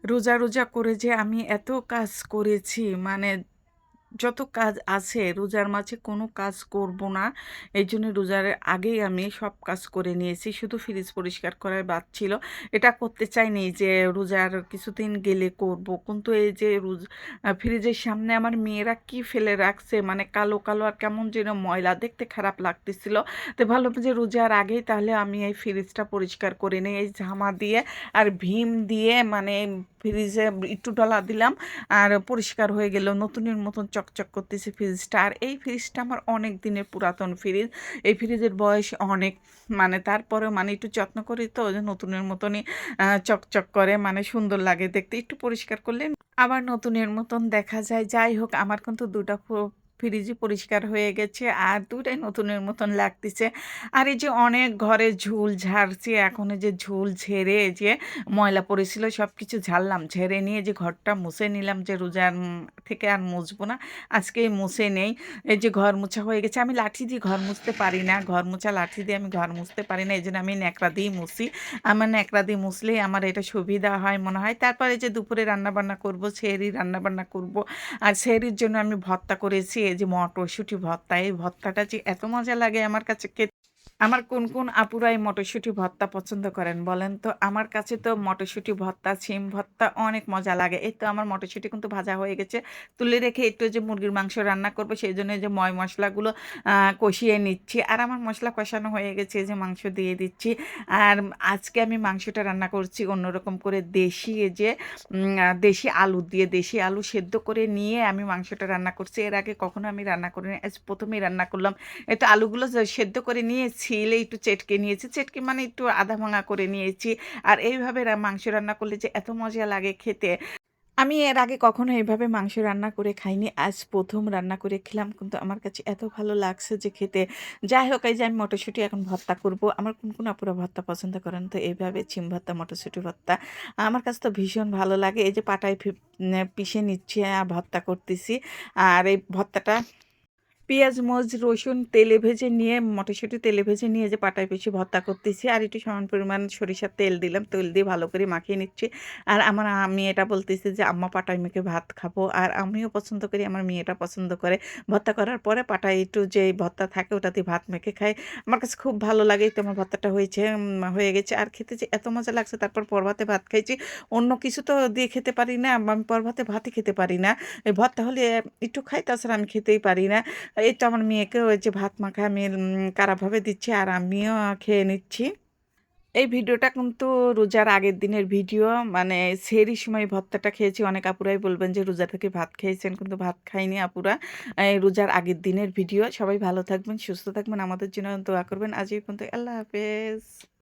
রোজা, রোজা করে যে আমি এত কাজ করেছি মানে যত কাজ আছে রোজার মাঝে কোনো কাজ করব না। এইজন্য রোজার আগেই আমি সব কাজ করে নিয়েছি। শুধু ফ্রিজ পরিষ্কার করার বাদ ছিল। এটা করতে চাইনি যে রোজার কিছুদিন গেলে করব। কিন্তু এই যে ফ্রিজের সামনে আমার মেয়েরা কি ফেলে রাখছে মানে কালো, কালো আর কেমন যেন ময়লা দেখতে খারাপ লাগতেছিল। তো ভাবলাম যে রোজার আগেই তাহলে আমি এই ফ্রিজটা পরিষ্কার করে নেই। এই ঝামা দিয়ে আর ভীম দিয়ে মানে ফ্রিজে একটু ডলা দিলাম আর পরিষ্কার হয়ে গেল। নতুনের মতন চকচক করতেছে ফ্রিজটা। আর এই ফ্রিজটা আমার অনেক দিনের পুরাতন ফ্রিজ। এই ফ্রিজের বয়স অনেক মানে তারপরেও মানে একটু যত্ন করি তো যে নতুনের মতনই চকচক করে মানে সুন্দর লাগে দেখতে। একটু পরিষ্কার করলে আবার নতুনের মতন দেখা যায়। যাই হোক আমার কিন্তু ২ টা ফ্রিজই পরিষ্কার হয়ে গেছে আর ২ টাই নতুনের মতন লাগতেছে। আর এই যে অনেক ঘরে ঝুল ঝাড়ছি, এখন এই যে ঝুল ঝেড়ে এই যে ময়লা পড়েছিল সবকিছু ঝাড়লাম। ঝেড়ে নিয়ে যে ঘরটা মুছে নিলাম যে রোজার থেকে আর মুছবো না। আজকেই মুছে নেই। এই যে ঘর মোছা হয়ে গেছে। আমি লাঠি দিয়ে ঘর মুছতে পারি না। ঘর মোছা লাঠি দিয়ে আমি ঘর মুছতে পারি না। এজন্য আমি ন্যাকড়া দিয়েই মুছি। আমার ন্যাকড়া দিয়ে মুছলেই আমার এটা সুবিধা হয় মনে হয়। তারপরে যে দুপুরে রান্নাবান্না করব, সেহরির রান্নাবান্না করব। আর সেহরির জন্য আমি ভর্তা করেছি এই যে মটরশুঁটি ভর্তা। এই ভর্তাটা যে এত মজা লাগে আমার কাছে আমার কোন, কোন আপুরা এই মটরশুঁটি ভর্তা পছন্দ করেন বলেন তো? আমার কাছে তো মটরশুঁটি ভর্তা, শিম ভর্তা অনেক মজা লাগে। এই তো আমার মটরশুঁটি কিন্তু ভাজা হয়ে গেছে। তুলে রেখে একটু যে মুরগির মাংস রান্না করব সেইজন্য এই যে মশলাগুলো কষিয়ে নিচ্ছি। আর আমার মসলা কষানো হয়ে গেছে এই যে মাংস দিয়ে দিচ্ছি। আর আজকে আমি মাংসটা রান্না করছি অন্যরকম করে দেশি এই যে দেশি আলু দিয়ে দেশি আলু সেদ্ধ করে নিয়ে আমি মাংসটা রান্না করছি। এর আগে কখনো আমি রান্না করিনি। আজ ১ম এই রান্না করলাম। এটা আলুগুলো সেদ্ধ করে নিয়ে ছিলে একটু চেটকে নিয়েছি। চেটকে মানে একটু আধা ভাঙা করে নিয়েছি। আর এইভাবে মাংস রান্না করলে যে এত মজা লাগে খেতে। আমি এর আগে কখনো এভাবে মাংস রান্না করে খাইনি। আজ ১ম রান্না করে খেলাম। কিন্তু আমার কাছে এত ভালো লাগছে যে খেতে। যাই হোক এই যে আমি মটরশুঁটি এখন ভর্তা করব। আমার কোন, কোন আপুরা ভর্তা পছন্দ করেন তো এইভাবে শিম ভর্তা, মটরশুঁটি ভর্তা। আমার কাছে তো ভীষণ ভালো লাগে। এই যে পাটায় পিষে নিচ্ছি আর ভর্তা করতেছি। আর এই ভর্তাটা পেঁয়াজ, মরিচ, রসুন তেলে ভেজে নিয়ে মটরশুঁটি তেলে ভেজে নিয়ে যে পাটায় পিষে ভর্তা করতেছি। আর একটু সমান পরিমাণ সরিষার তেল দিলাম। তেল দিয়ে ভালো করে মাখিয়ে নিচ্ছি। আর আমার মেয়েটা বলতেছে যে, "আম্মা পাটায় মেখে ভাত খাবো।" আর আমিও পছন্দ করি, আমার মেয়েটা পছন্দ করে। ভর্তা করার পরে পাটায় একটু যে ভর্তা থাকে ওটা দিয়ে ভাত মেখে খাই। আমার কাছে খুব ভালো লাগে। এই তো আমার ভর্তাটা হয়েছে হয়ে গেছে। আর খেতে যে এত মজা লাগছে তারপর পরভাতে ভাত খাইছি। অন্য কিছু তো দিয়ে খেতে পারি না। আমি পরভাতে ভাতই খেতে পারি না। এই ভর্তা হলে একটু খাই তাছাড়া আমি খেতেই পারি না। এই তো আমার মেয়েকেও ওই যে ভাত মাখা আমি কারাভাবে দিচ্ছি আর আমিও খেয়ে নিচ্ছি। এই ভিডিওটা কিন্তু রোজার আগের দিনের ভিডিও মানে সেহরির সময় ভর্তাটা খেয়েছি। অনেক আপুরাই বলবেন যে রোজা থেকে ভাত খেয়েছেন কিন্তু ভাত খাইনি আপুরা। এই রোজার আগের দিনের ভিডিও। সবাই ভালো থাকবেন, সুস্থ থাকবেন, আমাদের জন্য দোয়া করবেন। আজ এই পর্যন্ত আল্লাহ হাফেজ।